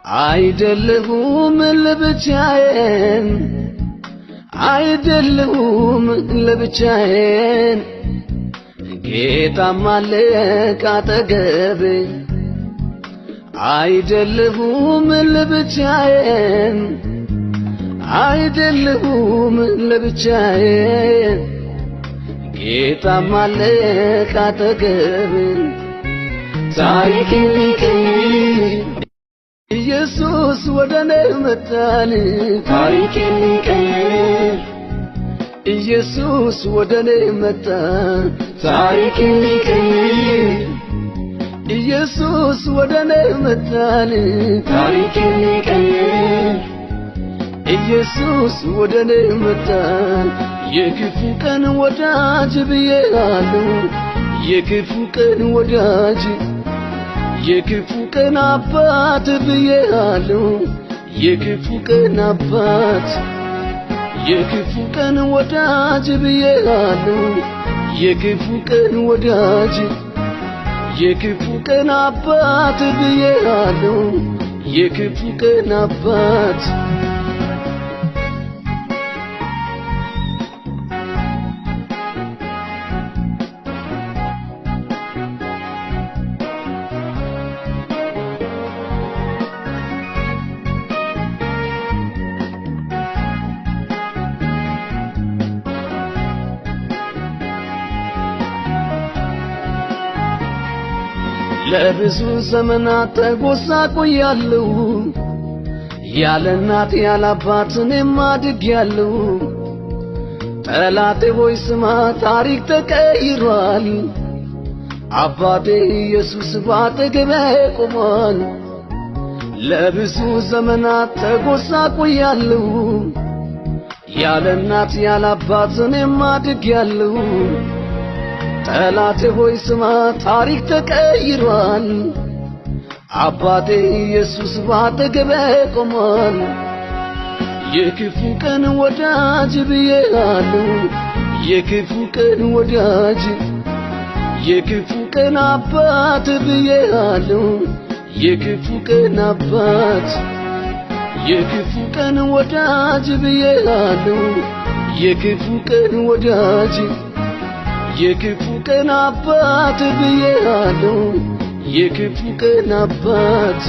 አይደለሁም ለብቻዬን አይደለሁም ለብቻዬን ጌታም አለ ካጠገቤ አይደለሁም ለብቻዬን አይደለሁም ለብቻዬን ጌታም አለ ካጠገቤ ታሪኬን ሊቀይር ኢየሱስ ወደኔ መጣል ታሪኬን ሊቀይር ኢየሱስ ወደኔ መጣ ታሪኬን ሊቀይር ኢየሱስ ወደኔ መጣል ታሪኬን ሊቀይር ኢየሱስ ወደኔ መጣ የክፉ ቀን ወዳጅ ብዬሃለሁ የክፉ ቀን ወዳጅ የክፉ ቀን አባት ብዬሃለሁ የክፉ ቀን አባት የክፉ ቀን ወዳጅ ብዬሃለሁ የክፉ ቀን ወዳጅ የክፉ ቀን አባት ብዬሃለሁ የክፉ ቀን አባት ለብዙ ዘመናት ተጎሳቆያለሁ ያለ እናት ያለ አባት እኔም አድጌያለሁ ጠላቴ ሆይ ስማ ታሪክ ተቀይሯል አባቴ ኢየሱስ ባጠገቤ ቆሟል ለብዙ ዘመናት ተጎሳቆያለሁ ያለ እናት ያለ አባት እኔም አድጌያለሁ ጠላቴ ሆይ ስማ ታሪክ ተቀይሯል አባቴ ኢየሱስ ባጠገቤ ቆሟል የክፉ ቀን ወዳጅ ብዬሃለሁ የክፉ ቀን ወዳጅ የክፉ ቀን አባት ብዬሃለሁ የክፉ ቀን አባት የክፉ ቀን ወዳጅ ብዬሃለሁ የክፉ ቀን ወዳጅ የክፉ ቀን አባት ብዬሃለሁ የክፉ ቀን አባት